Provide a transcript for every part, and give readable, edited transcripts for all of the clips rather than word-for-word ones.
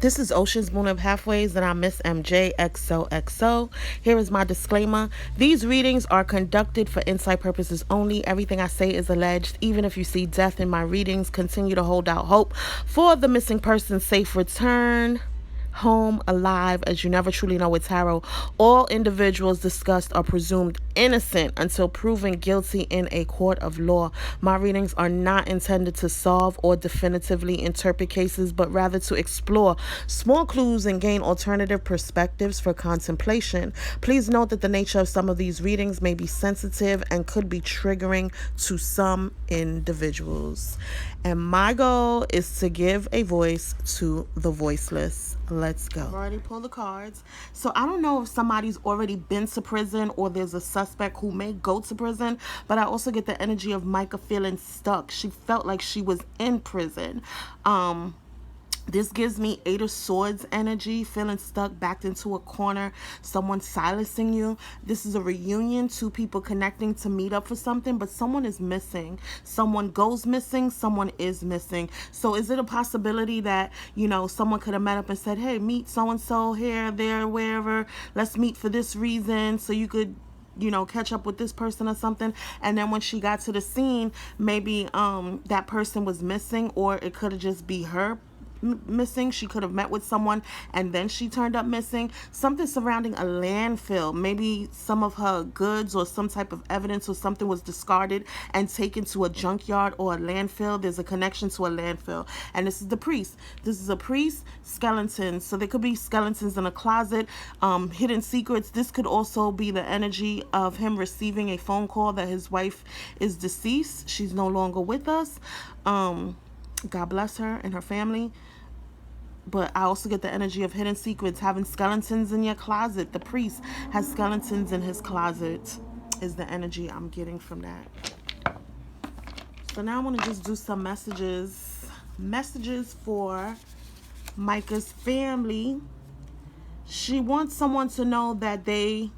This is Ocean's Moon of Halfways, and I'm Miss MJ XOXO. Here is my disclaimer. These readings are conducted for insight purposes only. Everything I say is alleged. Even if you see death in my readings, continue to hold out hope for the missing person's safe return home alive, as you never truly know with tarot. All individuals discussed are presumed innocent until proven guilty in a court of law. My readings are not intended to solve or definitively interpret cases, but rather to explore small clues and gain alternative perspectives for contemplation. Please note that the nature of some of these readings may be sensitive and could be triggering to some individuals. And my goal is to give a voice to the voiceless. Let's go. I've already pulled the cards. So I don't know if somebody's already been to prison or there's a suspect who may go to prison, but I also get the energy of Mica feeling stuck. She felt like she was in prison. This gives me Eight of Swords energy, feeling stuck, backed into a corner, someone silencing you. This is a reunion, two people connecting to meet up for something, but someone is missing. Someone goes missing, someone is missing. So is it a possibility that, someone could have met up and said, hey, meet so-and-so here, there, wherever. Let's meet for this reason so you could catch up with this person or something. And then when she got to the scene, maybe that person was missing, or it could have just be her missing. She could have met with someone and then she turned up missing. Something surrounding a landfill. Maybe some of her goods or some type of evidence or something was discarded and taken to a junkyard or a landfill. There's a connection to a landfill. And this is the priest. This is a priest, skeletons. So there could be skeletons in a closet, hidden secrets. This could also be the energy of him receiving a phone call that his wife is deceased. She's no longer with us. God bless her and her family. But I also get the energy of hidden secrets, having skeletons in your closet. The priest has skeletons in his closet, is the energy I'm getting from that. So now I want to just do some messages. Messages for Mica's family. She wants someone to know that they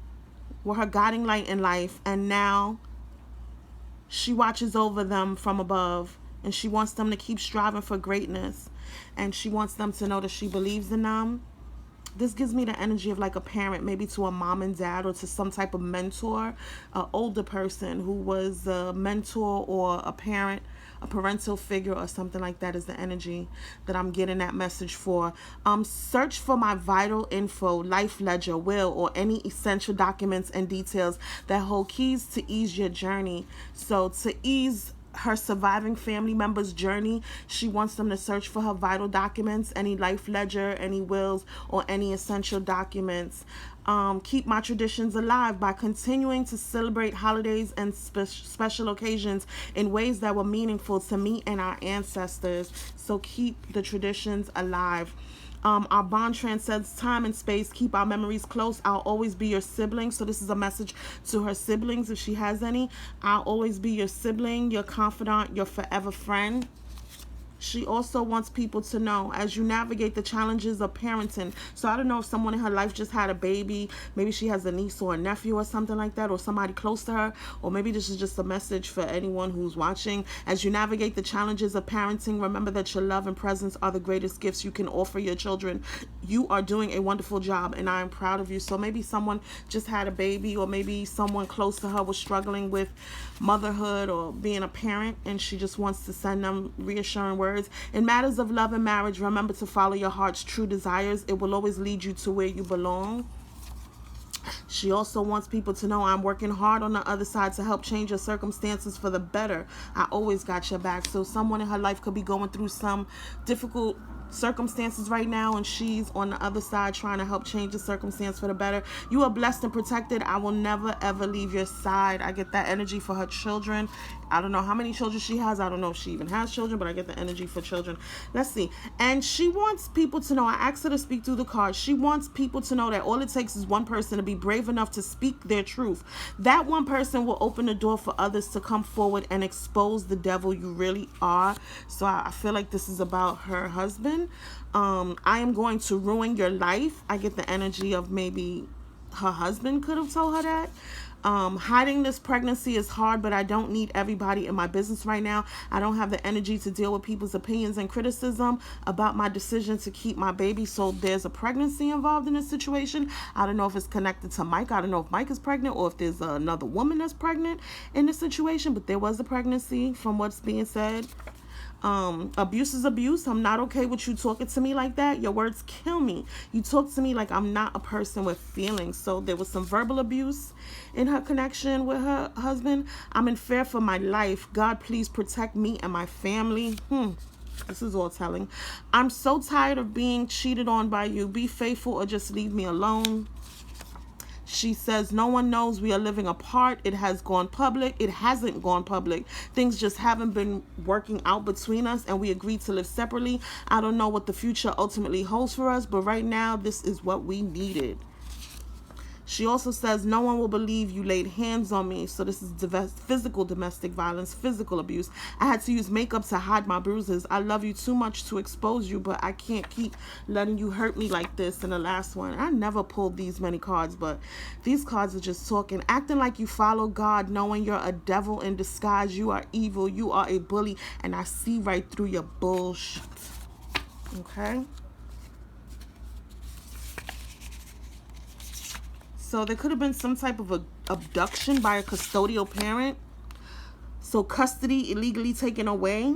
were her guiding light in life, and now she watches over them from above. And she wants them to keep striving for greatness. And she wants them to know that she believes in them. This gives me the energy of like a parent, maybe to a mom and dad or to some type of mentor, an older person who was a mentor or a parent, a parental figure or something like that is the energy that I'm getting that message for. Search for my vital info, life ledger, will, or any essential documents and details that hold keys to ease your journey. So to ease her surviving family members' journey, she wants them to search for her vital documents, any life ledger, any wills, or any essential documents. Keep my traditions alive by continuing to celebrate holidays and special occasions in ways that were meaningful to me and our ancestors. So keep the traditions alive. Our bond transcends time and space. Keep our memories close. I'll always be your sibling. So this is a message to her siblings, if she has any. I'll always be your sibling, your confidant, your forever friend. She also wants people to know as you navigate the challenges of parenting. So I don't know if someone in her life just had a baby. Maybe she has a niece or a nephew or something like that, or somebody close to her. Or maybe this is just a message for anyone who's watching. As you navigate the challenges of parenting, remember that your love and presence are the greatest gifts you can offer your children. You are doing a wonderful job, and I am proud of you. So maybe someone just had a baby, or maybe someone close to her was struggling with motherhood or being a parent, and she just wants to send them reassuring words. In matters of love and marriage, remember to follow your heart's true desires. It will always lead you to where you belong. She also wants people to know I'm working hard on the other side to help change your circumstances for the better. I always got your back. So someone in her life could be going through some difficult circumstances right now, and she's on the other side trying to help change the circumstance for the better. You are blessed and protected. I will never ever leave your side. I get that energy for her children. I don't know how many children she has. I don't know if she even has children, but I get the energy for children. Let's see. And she wants people to know, I asked her to speak through the cards. She wants people to know that all it takes is one person to be brave enough to speak their truth. That one person will open the door for others to come forward and expose the devil you really are. So I feel like this is about her husband. I am going to ruin your life. I get the energy of maybe her husband could have told her that. Hiding this pregnancy is hard, but I don't need everybody in my business right now. I don't have the energy to deal with people's opinions and criticism about my decision to keep my baby. So there's a pregnancy involved in this situation. I don't know if it's connected to Mike. I don't know if Mike is pregnant or if there's another woman that's pregnant in this situation, but there was a pregnancy from what's being said. Abuse is abuse. I'm not okay with you talking to me like that. Your words kill me. You talk to me like I'm not a person with feelings. So there was some verbal abuse in her connection with her husband. I'm in fear for my life. God, please protect me and my family. This is all telling. I'm so tired of being cheated on by you. Be faithful or just leave me alone. She says, no one knows we are living apart. It has gone public. It hasn't gone public. Things just haven't been working out between us, and we agreed to live separately. I don't know what the future ultimately holds for us, but right now, this is what we needed. She also says, no one will believe you laid hands on me. So this is physical domestic violence, physical abuse. I had to use makeup to hide my bruises. I love you too much to expose you, but I can't keep letting you hurt me like this. And the last one, I never pulled these many cards, but these cards are just talking. Acting like you follow God, knowing you're a devil in disguise. You are evil. You are a bully. And I see right through your bullshit. Okay? So there could have been some type of abduction by a custodial parent. So custody illegally taken away.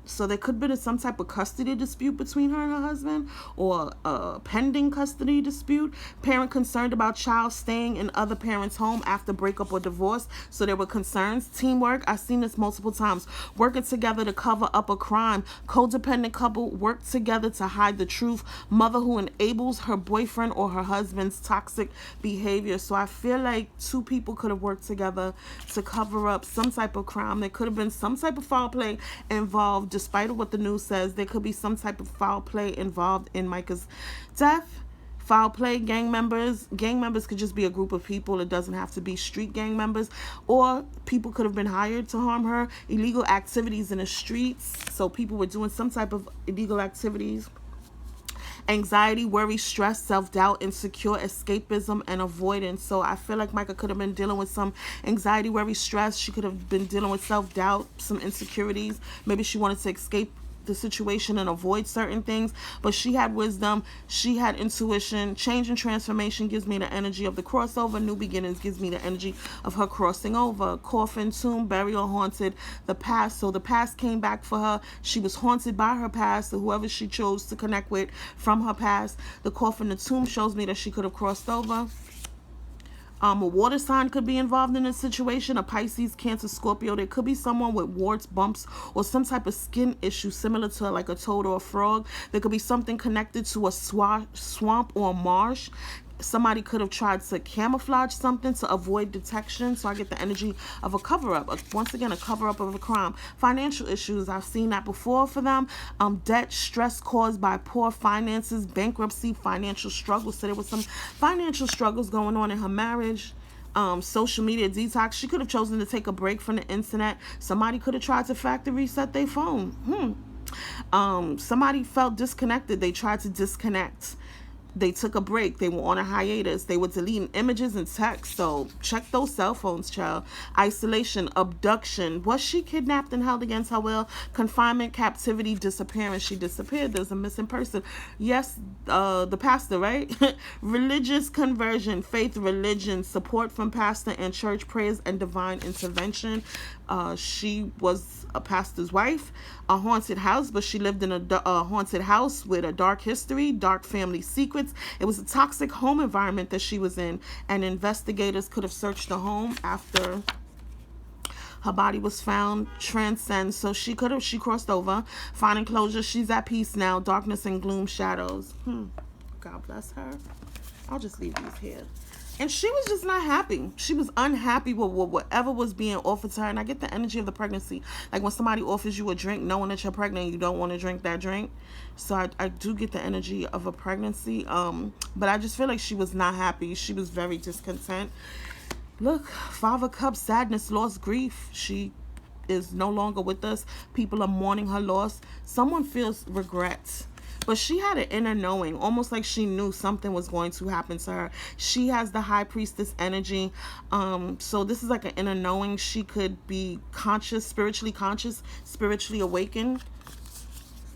So there could have been some type of custody dispute between her and her husband, or a pending custody dispute. Parent concerned about child staying in other parent's home after breakup or divorce. So there were concerns. Teamwork. I've seen this multiple times. Working together to cover up a crime. Codependent couple work together to hide the truth. Mother who enables her boyfriend or her husband's toxic behavior. So I feel like two people could have worked together to cover up some type of crime. There could have been some type of foul play involved. Despite what the news says, there could be some type of foul play involved in Mica's death. Foul play, gang members. Gang members could just be a group of people. It doesn't have to be street gang members. Or people could have been hired to harm her. Illegal activities in the streets. So people were doing some type of illegal activities. Anxiety, worry, stress, self-doubt, insecure, escapism, and avoidance. So I feel like Mica could have been dealing with some anxiety, worry, stress. She could have been dealing with self-doubt, some insecurities. Maybe she wanted to escape the situation and avoid certain things, but she had wisdom, she had intuition. Change and transformation gives me the energy of the crossover. New beginnings gives me the energy of her crossing over. Coffin, tomb, burial, haunted, the past. So the past came back for her. She was haunted by her past, so whoever she chose to connect with from her past. The coffin, the tomb shows me that she could have crossed over. A water sign could be involved in this situation. A Pisces, Cancer, Scorpio. There could be someone with warts, bumps, or some type of skin issue similar to like a toad or a frog. There could be something connected to a swamp or a marsh. Somebody could have tried to camouflage something to avoid detection. So I get the energy of a cover-up. Once again, a cover-up of a crime. Financial issues. I've seen that before for them. Debt, stress caused by poor finances, bankruptcy, financial struggles. So there was some financial struggles going on in her marriage. Social media detox. She could have chosen to take a break from the internet. Somebody could have tried to factory reset their phone. Somebody felt disconnected. They tried to disconnect. They took a break. They were on a hiatus. They were deleting images and text. So check those cell phones, child. Isolation, abduction. Was she kidnapped and held against her will? Confinement, captivity, disappearance. She disappeared. There's a missing person. Yes, the pastor, right? Religious conversion, faith, religion, support from pastor and church prayers and divine intervention. She was a pastor's wife. A haunted house, but she lived in a haunted house with a dark history, dark family secrets. It was a toxic home environment that she was in, and investigators could have searched the home after her body was found. Transcend. So she crossed over. Finding closure. She's at peace now. Darkness and gloom, shadows. God bless her. I'll just leave these here. And she was just not happy. She was unhappy with whatever was being offered to her. And I get the energy of the pregnancy. Like when somebody offers you a drink, knowing that you're pregnant, you don't want to drink that drink. So I do get the energy of a pregnancy. But I just feel like she was not happy. She was very discontent. Look, Five of Cups, sadness, loss, grief. She is no longer with us. People are mourning her loss. Someone feels regret. But she had an inner knowing, almost like she knew something was going to happen to her. She has the high priestess energy. So this is like an inner knowing. She could be conscious, spiritually awakened.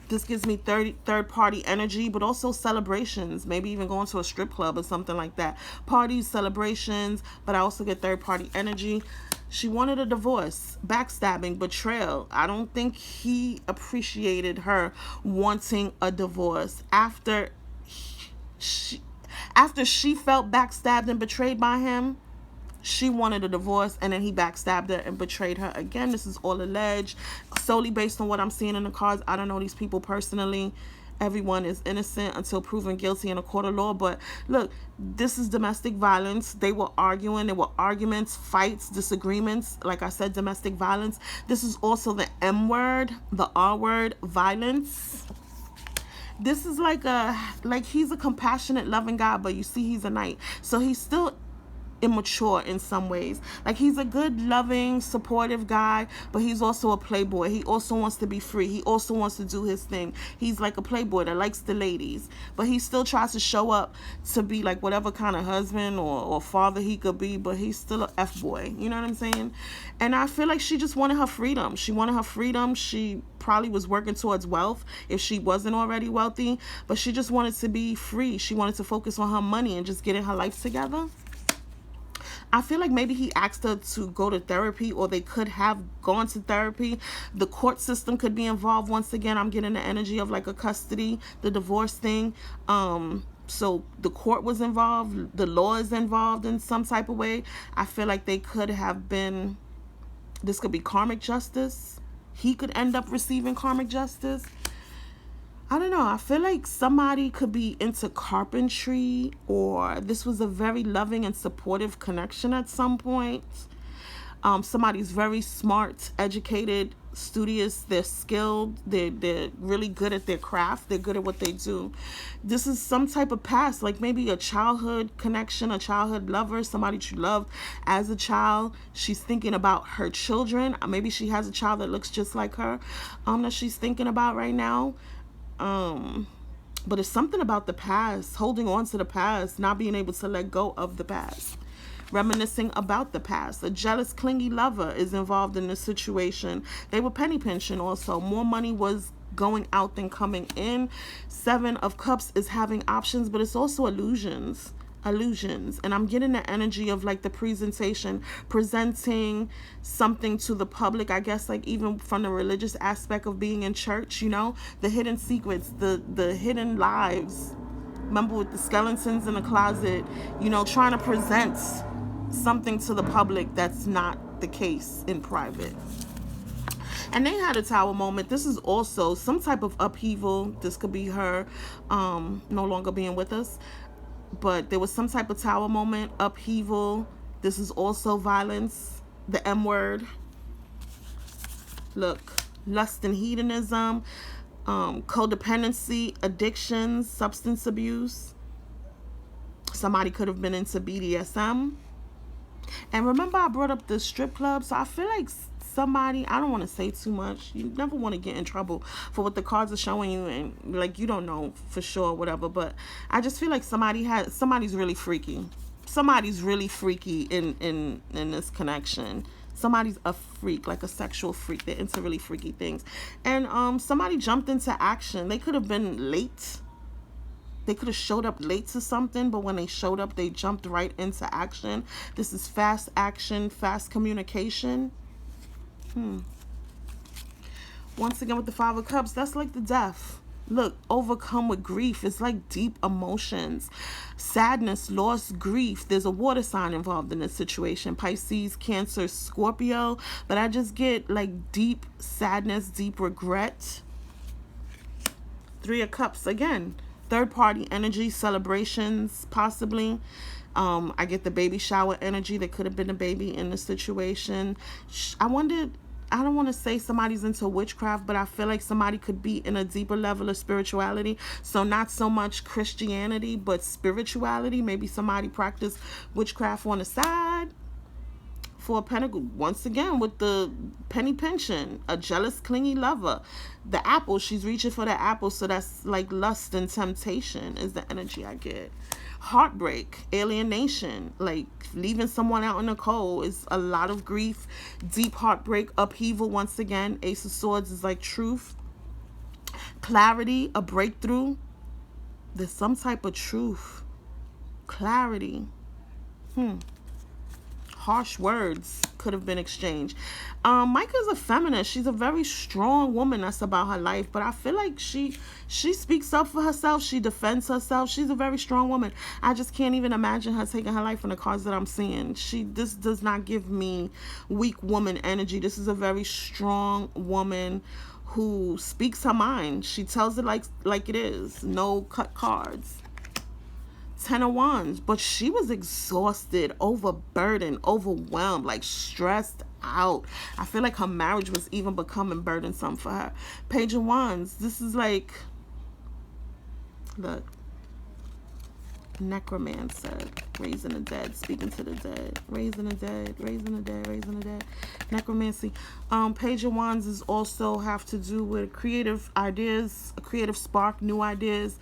This gives me third party energy, but also celebrations, maybe even going to a strip club or something like that. Parties, celebrations, but I also get third party energy. She wanted a divorce, backstabbing, betrayal. I don't think he appreciated her wanting a divorce she after she felt backstabbed and betrayed by him. She wanted a divorce, and then he backstabbed her and betrayed her again. This is all alleged, solely based on what I'm seeing in the cards. I don't know these people personally. Everyone is innocent until proven guilty in a court of law. But look, this is domestic violence. They were arguing. There were arguments, fights, disagreements. Like I said, domestic violence. This is also the M word, the R word, violence. This is like he's a compassionate, loving guy, but you see he's a knight. So he's still immature in some ways. Like, he's a good, loving, supportive guy, but he's also a playboy. He also wants to be free. He also wants to do his thing. He's like a playboy that likes the ladies, but he still tries to show up to be like whatever kind of husband or father he could be, but he's still a F-boy. You know what I'm saying? And I feel like she just wanted her freedom. She wanted her freedom. She probably was working towards wealth if she wasn't already wealthy, but she just wanted to be free. She wanted to focus on her money and just getting her life together. I feel like maybe he asked her to go to therapy, or they could have gone to therapy. The court system could be involved. Once again, I'm getting the energy of like a custody, the divorce thing. So the court was involved. The law is involved in some type of way. I feel like they could have been, this could be karmic justice. He could end up receiving karmic justice. I don't know. I feel like somebody could be into carpentry, or this was a very loving and supportive connection at some point. Somebody's very smart, educated, studious. They're skilled. They're really good at their craft. They're good at what they do. This is some type of past, like maybe a childhood connection, a childhood lover, somebody she loved as a child. She's thinking about her children. Maybe she has a child that looks just like her, that she's thinking about right now. But it's something about the past, holding on to the past, not being able to let go of the past, reminiscing about the past. A jealous, clingy lover is involved in this situation. They were penny pinching also. More money was going out than coming in. Seven of Cups is having options, but it's also illusions. And I'm getting the energy of like the presentation, presenting something to the public, I guess, like even from the religious aspect of being in church, you know, the hidden secrets, the hidden lives. Remember, with the skeletons in the closet, you know, trying to present something to the public that's not the case in private. And they had a tower moment. This is also some type of upheaval. This could be her no longer being with us, but there was some type of tower moment, upheaval. This is also violence, the M word. Look, lust and hedonism, codependency, addictions, substance abuse. Somebody could have been into BDSM. And remember, I brought up the strip club, so I feel like somebody, I don't want to say too much. You never want to get in trouble for what the cards are showing you, and like, you don't know for sure, whatever. But I just feel like somebody's really freaky. Somebody's really freaky in this connection. Somebody's a freak, like a sexual freak. They're into really freaky things. And somebody jumped into action. They could have been late. They could have showed up late to something, but when they showed up, they jumped right into action. This is fast action, fast communication. Once again, with the Five of Cups, that's like the death. Look, overcome with grief. It's like deep emotions. Sadness, loss, grief. There's a water sign involved in this situation. Pisces, Cancer, Scorpio. But I just get like deep sadness, deep regret. Three of Cups, again. Third party energy, celebrations, possibly. I get the baby shower energy. There could have been a baby in the situation. I don't want to say somebody's into witchcraft, but I feel like somebody could be in a deeper level of spirituality. So not so much Christianity, but spirituality. Maybe somebody practiced witchcraft on the side. Four of Pentacles, once again with the penny pension, a jealous, clingy lover. The apple, she's reaching for the apple, so that's like lust and temptation is the energy I get. Heartbreak, alienation, like leaving someone out in the cold is a lot of grief, deep heartbreak, upheaval once again. Ace of Swords is like truth, clarity, a breakthrough. There's some type of truth, clarity. Harsh words could have been exchanged. Mica's a feminist. She's a very strong woman. That's about her life. But I feel like she speaks up for herself. She defends herself. She's a very strong woman. I just can't even imagine her taking her life in the cards that I'm seeing. This does not give me weak woman energy. This is a very strong woman who speaks her mind. She tells it like it is. No cut cards. Ten of Wands, but she was exhausted, overburdened, overwhelmed, like stressed out. I feel like her marriage was even becoming burdensome for her. Page of Wands, this is like, look, necromancer, raising the dead, speaking to the dead, raising the dead, raising the dead, raising the dead, necromancy. Page of Wands is also have to do with creative ideas, a creative spark, new ideas,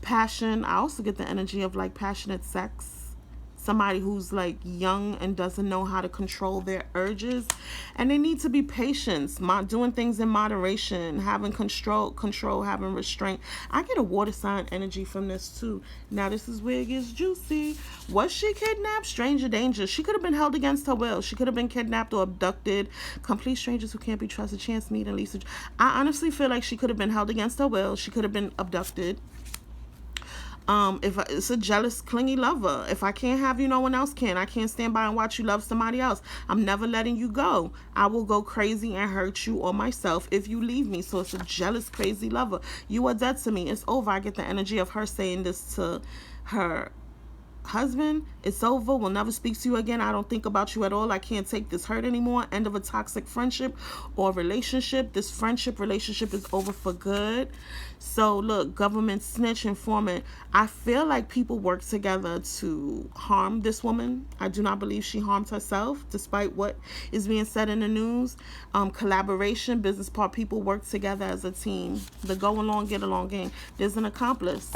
passion. I also get the energy of like passionate sex. Somebody who's like young and doesn't know how to control their urges, and they need to be patient, doing things in moderation, having control, having restraint. I get a water sign energy from this too. Now this is where it gets juicy. Was she kidnapped? Stranger danger. She could have been held against her will. She could have been kidnapped or abducted. Complete strangers who can't be trusted. Chance meeting Lisa. I honestly feel like she could have been held against her will. She could have been abducted. It's a jealous, clingy lover. If I can't have you, no one else can. I can't stand by and watch you love somebody else. I'm never letting you go. I will go crazy and hurt you or myself if you leave me. So it's a jealous, crazy lover. You are dead to me. It's over. I get the energy of her saying this to her husband. It's over. Will never speak to you again. I don't think about you at all. I can't take this hurt anymore. End of a toxic friendship or relationship. This friendship relationship is over for good. So look, government snitch, informant. I feel like people work together to harm this woman. I do not believe she harmed herself, despite what is being said in the news. Collaboration, business part, people work together as a team. The go along, get along game. There's an accomplice.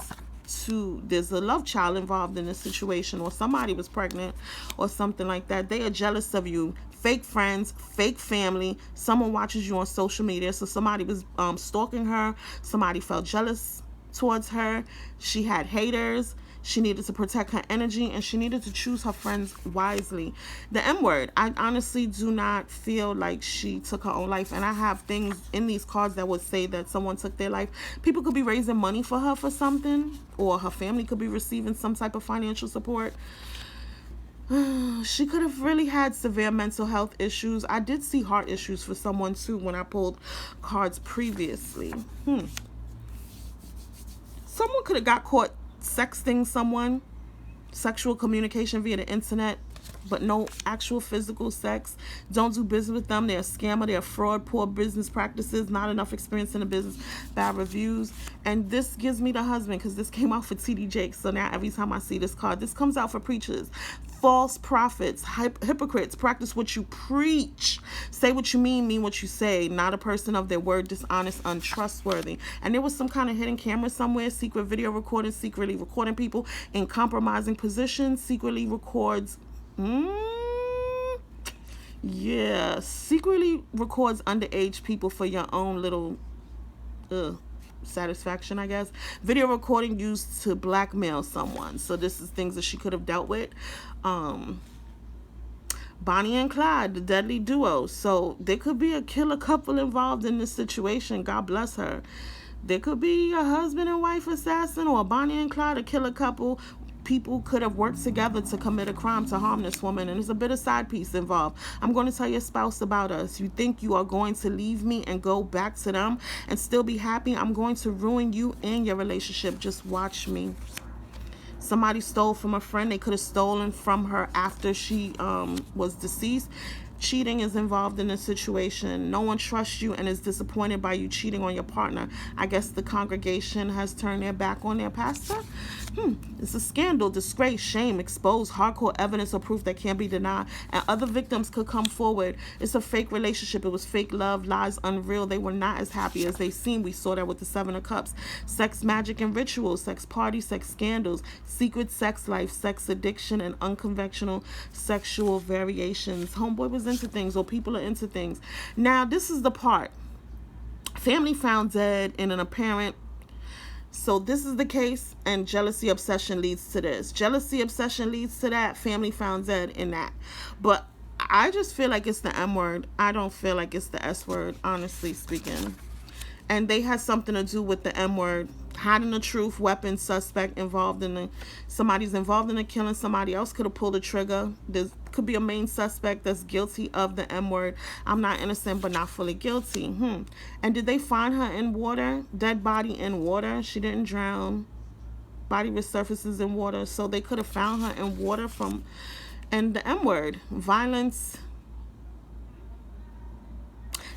There's a love child involved in this situation, or somebody was pregnant or something like that. They are jealous of you. Fake friends, fake family. Someone watches you on social media, so somebody was stalking her. Somebody felt jealous towards her. She had haters. She needed to protect her energy, and she needed to choose her friends wisely. The M word, I honestly do not feel like she took her own life. And I have things in these cards that would say that someone took their life. People could be raising money for her for something, or her family could be receiving some type of financial support. She could have really had severe mental health issues. I did see heart issues for someone too when I pulled cards previously. Someone could have got caught sexting someone, sexual communication via the internet, but no actual physical sex. Don't do business with them. They're a scammer. They're a fraud. Poor business practices. Not enough experience in the business. Bad reviews. And this gives me the husband, because this came out for TD Jakes. So now every time I see this card, this comes out for preachers. False prophets, hypocrites. Practice what you preach. Say what you mean what you say. Not a person of their word. Dishonest, untrustworthy. And there was some kind of hidden camera somewhere. Secret video recording. Secretly recording people in compromising positions. Secretly records. Yeah, secretly records underage people for your own little satisfaction, I guess. Video recording used to blackmail someone. So this is things that she could have dealt with. Bonnie and Clyde, the deadly duo. So there could be a killer couple involved in this situation. God bless her. There could be a husband and wife assassin, or a Bonnie and Clyde, a killer couple. People could have worked together to commit a crime to harm this woman, and there's a bit of side piece involved. I'm going to tell your spouse about us. You think you are going to leave me and go back to them and still be happy? I'm going to ruin you and your relationship. Just watch me. Somebody stole from a friend. They could have stolen from her after she was deceased. Cheating is involved in this situation. No one trusts you and is disappointed by you cheating on your partner. I guess the congregation has turned their back on their pastor. It's a scandal, disgrace, shame, exposed, hardcore evidence or proof that can't be denied, and other victims could come forward. It's a fake relationship. It was fake love, lies, unreal. They were not as happy as they seemed. We saw that with the Seven of Cups. Sex, magic, and rituals, sex parties, sex scandals, secret sex life, sex addiction, and unconventional sexual variations. Homeboy was into things, or people are into things. Now, this is the part. Family found dead in an apparent. So this is the case, and jealousy obsession leads to this. Jealousy obsession leads to that. Family found dead in that. But I just feel like it's the M word. I don't feel like it's the S word, honestly speaking. And they had something to do with the M word. Hiding the truth, weapon, suspect involved in the, somebody's involved in the killing. Somebody else could have pulled the trigger. There could be a main suspect that's guilty of the M word. I'm not innocent, but not fully guilty. And did they find her in water? Dead body in water. She didn't drown. Body resurfaces in water. So they could have found her in water from, and the M word, violence.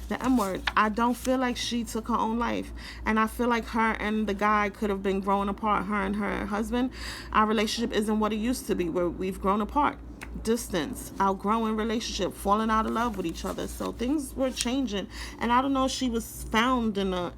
The M word. I don't feel like she took her own life. And I feel like her and the guy could have been growing apart. Her and her husband. Our relationship isn't what it used to be, where we've grown apart. Distance, outgrowing relationship, falling out of love with each other. So things were changing. And I don't know if she was found in a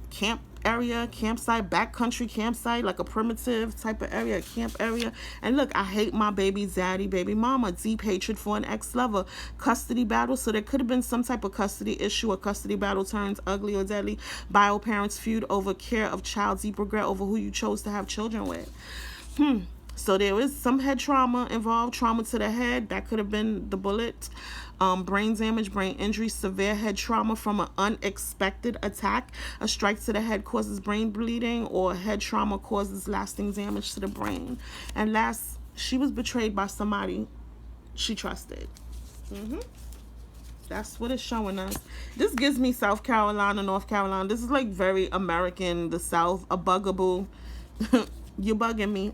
camp area, campsite, backcountry campsite, like a primitive type of area, camp area. And look, I hate my baby daddy, baby mama, deep hatred for an ex-lover, custody battle. So there could have been some type of custody issue. A custody battle turns ugly or deadly. Bio parents feud over care of child, deep regret over who you chose to have children with. So there is some head trauma involved, trauma to the head. That could have been the bullet. Brain damage, brain injury, severe head trauma from an unexpected attack. A strike to the head causes brain bleeding, or head trauma causes lasting damage to the brain. And last, she was betrayed by somebody she trusted. That's what it's showing us. This gives me South Carolina, North Carolina. This is like very American, the South, a bugaboo. You're bugging me.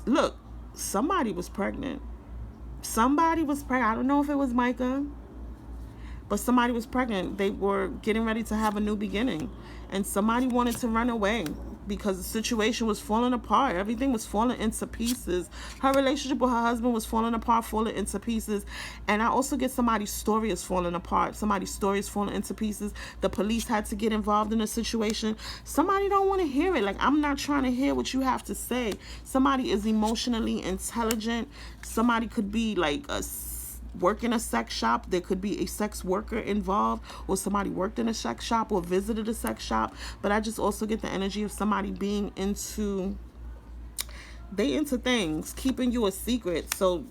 Look, somebody was pregnant. Somebody was pregnant. I don't know if it was Mica, but somebody was pregnant. They were getting ready to have a new beginning, and somebody wanted to run away because the situation was falling apart. Everything was falling into pieces. Her relationship with her husband was falling apart, falling into pieces. And I also get somebody's story is falling apart. Somebody's story is falling into pieces. The police had to get involved in the situation. Somebody don't want to hear it. Like, I'm not trying to hear what you have to say. Somebody is emotionally intelligent. Somebody could be like work in a sex shop. There could be a sex worker involved, or somebody worked in a sex shop or visited a sex shop. But I just also get the energy of somebody being into, they into things, keeping you a secret. So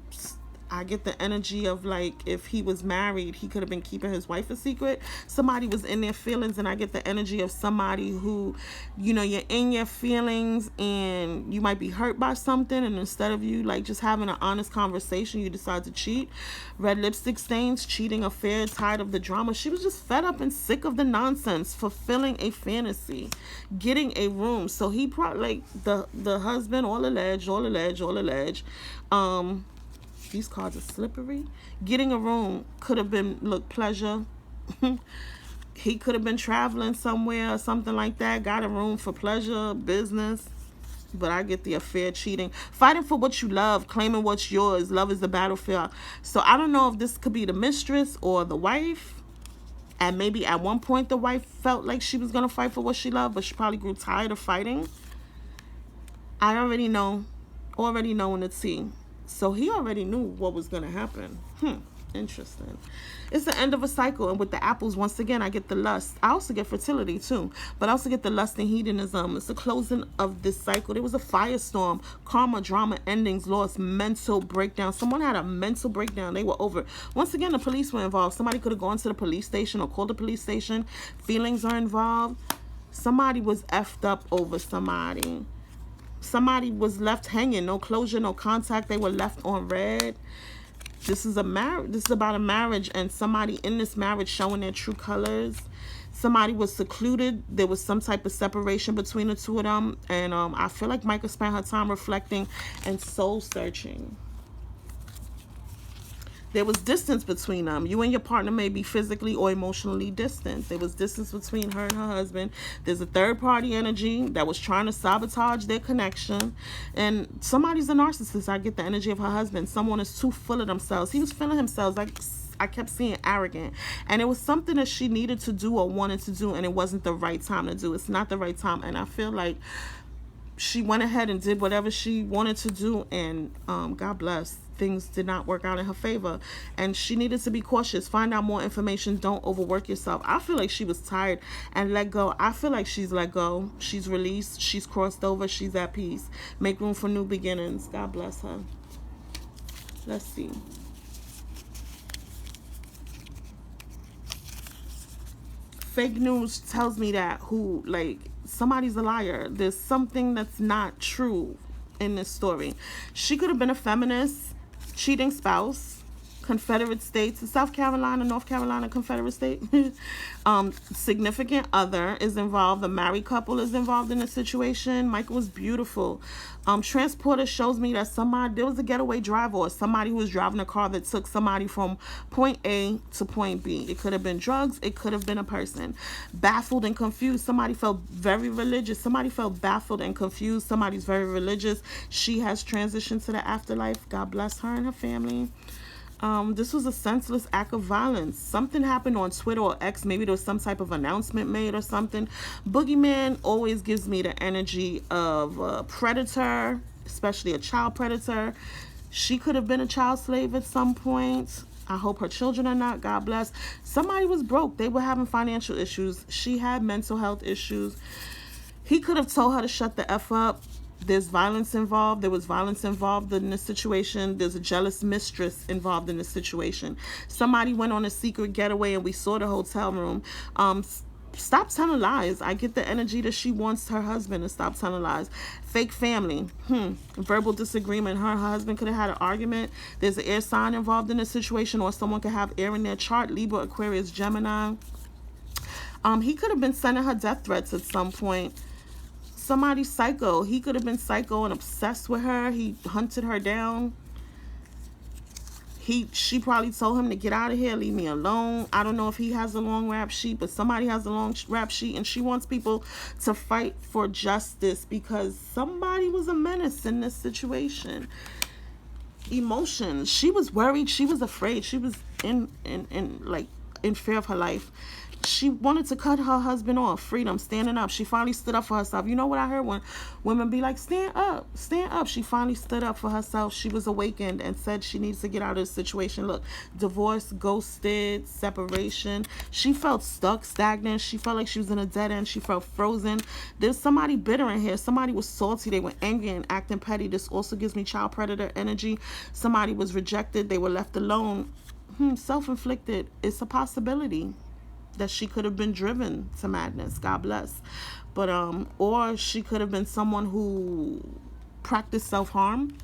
I get the energy of, like, if he was married, he could have been keeping his wife a secret. Somebody was in their feelings, and I get the energy of somebody who, you know, you're in your feelings and you might be hurt by something, and instead of you, like, just having an honest conversation, you decide to cheat. Red lipstick stains, cheating, affair, tired of the drama. She was just fed up and sick of the nonsense, fulfilling a fantasy, getting a room. So he probably, like, the husband, all alleged. These cards are slippery. Getting a room could have been, look, pleasure. He could have been traveling somewhere or something like that. Got a room for pleasure, business. But I get the affair, cheating. Fighting for what you love, claiming what's yours. Love is the battlefield. So I don't know if this could be the mistress or the wife. And maybe at one point the wife felt like she was going to fight for what she loved, but she probably grew tired of fighting. I already know in the tea. So he already knew what was going to happen. Interesting. It's the end of a cycle. And with the apples, once again, I get the lust. I also get fertility too. But I also get the lust and hedonism. It's the closing of this cycle. There was a firestorm. Karma, drama, endings, loss, mental breakdown. Someone had a mental breakdown. They were over. Once again, the police were involved. Somebody could have gone to the police station or called the police station. Feelings are involved. Somebody was effed up over somebody. Somebody was left hanging, no closure, no contact. They were left on red. This is about a marriage, and somebody in this marriage showing their true colors. Somebody was secluded. There was some type of separation between the two of them. And I feel like Mica spent her time reflecting and soul searching. There was distance between them. You and your partner may be physically or emotionally distant. There was distance between her and her husband. There's a third party energy that was trying to sabotage their connection. And somebody's a narcissist. I get the energy of her husband. Someone is too full of themselves. He was feeling himself like, I kept seeing arrogant, and it was something that she needed to do or wanted to do, and it wasn't the right time to do. It's not the right time, and I feel like she went ahead and did whatever she wanted to do, and God bless, things did not work out in her favor, and she needed to be cautious, find out more information, don't overwork yourself. I feel like she was tired and let go. I feel like she's let go, she's released, she's crossed over, she's at peace. Make room for new beginnings. God bless her. Let's see. Fake news tells me that somebody's a liar. There's something that's not true in this story. She could have been a feminist, cheating spouse, Confederate States, South Carolina, North Carolina, Confederate State. Significant other is involved. The married couple is involved in the situation. Mica was beautiful. Transporter shows me that there was a getaway driver or somebody who was driving a car that took somebody from point A to point B. It could have been drugs. It could have been a person. Baffled and confused. Somebody felt very religious. Somebody felt baffled and confused. Somebody's very religious. She has transitioned to the afterlife. God bless her and her family. This was a senseless act of violence. Something happened on Twitter or X. Maybe there was some type of announcement made or something. Boogeyman always gives me the energy of a predator, especially a child predator. She could have been a child slave at some point. I hope her children are not. God bless. Somebody was broke. They were having financial issues. She had mental health issues. He could have told her to shut the F up. There's violence involved. There was violence involved in this situation. There's a jealous mistress involved in this situation. Somebody went on a secret getaway and we saw the hotel room. Stop telling lies. I get the energy that she wants her husband to stop telling lies. Fake family. Verbal disagreement. Her and her husband could have had an argument. There's an air sign involved in this situation, or someone could have air in their chart. Libra, Aquarius, Gemini. He could have been sending her death threats at some point. Somebody's psycho. He could have been psycho and obsessed with her. He hunted her down. She probably told him to get out of here, leave me alone. I don't know if he has a long rap sheet, but somebody has a long rap sheet, and she wants people to fight for justice because somebody was a menace in this situation. Emotions. She was worried. She was afraid. She was in fear of her life. She wanted to cut her husband off. Freedom, standing up. She finally stood up for herself. You know what I heard when women be like, stand up, stand up. She finally stood up for herself. She was awakened and said she needs to get out of the situation. Look, divorce, ghosted, separation. She felt stuck, stagnant. She felt like she was in a dead end. She felt frozen. There's somebody bitter in here. Somebody was salty. They were angry and acting petty. This also gives me child predator energy. Somebody was rejected. They were left alone. Self-inflicted. It's a possibility that she could have been driven to madness. God bless. But or she could have been someone who practiced self-harm.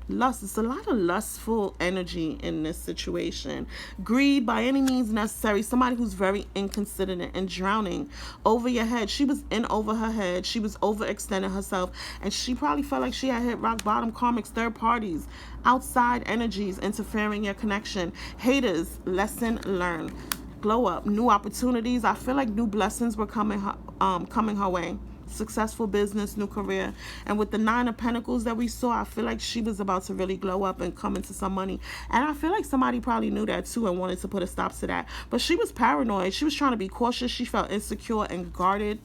Lust. It's a lot of lustful energy in this situation. Greed by any means necessary. Somebody who's very inconsiderate and drowning over your head. She was in over her head. She was overextending herself, and she probably felt like she had hit rock bottom. Karmics, third parties, outside energies interfering in your connection. Haters. Lesson learned. Glow up, new opportunities. I feel like new blessings were coming her way. Successful business, new career. And with the 9 of Pentacles that we saw, I feel like she was about to really glow up and come into some money. And I feel like somebody probably knew that too and wanted to put a stop to that. But she was paranoid. She was trying to be cautious. She felt insecure and guarded.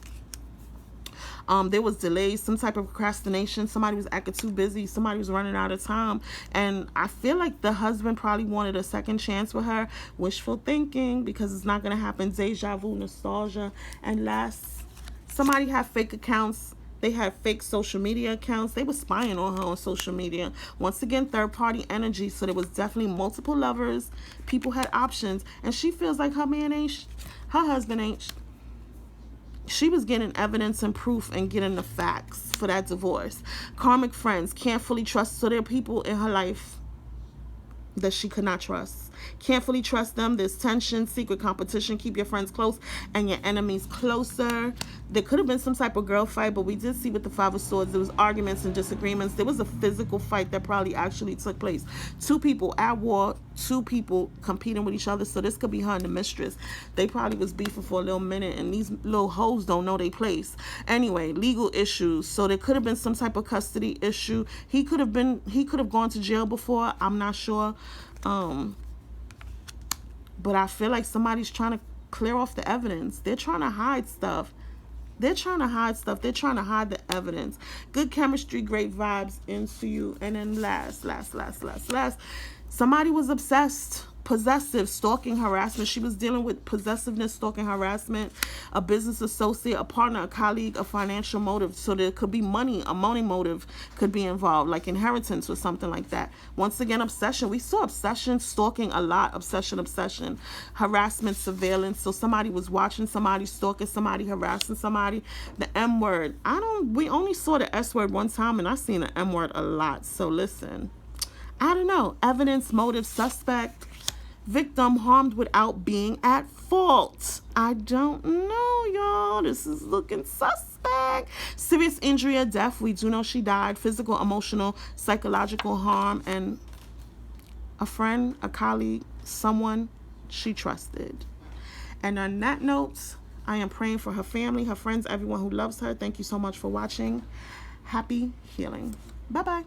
There was delays, some type of procrastination. Somebody was acting too busy. Somebody was running out of time. And I feel like the husband probably wanted a second chance with her. Wishful thinking, because it's not going to happen. Deja vu, nostalgia. And last, somebody had fake accounts. They had fake social media accounts. They were spying on her on social media. Once again, third-party energy. So there was definitely multiple lovers. People had options. And she feels like her husband ain't. She was getting evidence and proof and getting the facts for that divorce. Karmic friends, can't fully trust. So there are people in her life that she could not trust. Can't fully trust them. There's tension, secret competition. Keep your friends close and your enemies closer. There could have been some type of girl fight, but we did see with the Five of Swords, there was arguments and disagreements. There was a physical fight that probably actually took place. Two people at war, two people competing with each other. So this could be her and the mistress. They probably was beefing for a little minute, and these little hoes don't know their place. Anyway, legal issues. So there could have been some type of custody issue. He could have gone to jail before. I'm not sure. But I feel like somebody's trying to clear off the evidence. They're trying to hide stuff. They're trying to hide stuff. They're trying to hide the evidence. Good chemistry, great vibes into you. And then last. Somebody was obsessed, possessive, stalking, harassment. She was dealing with possessiveness, stalking, harassment, a business associate, a partner, a colleague, a financial motive. So there could be money, a money motive could be involved, like inheritance or something like that. Once again, obsession. We saw obsession, stalking a lot, obsession, harassment, surveillance. So somebody was watching somebody, stalking somebody, harassing somebody. The M word. We only saw the S word one time, and I've seen the M word a lot. So listen. I don't know. Evidence, motive, suspect, victim, harmed without being at fault. I don't know, y'all. This is looking suspect. Serious injury or death. We do know she died. Physical, emotional, psychological harm, and a friend, a colleague, someone she trusted. And on that note, I am praying for her family, her friends, everyone who loves her. Thank you so much for watching. Happy healing. Bye-bye.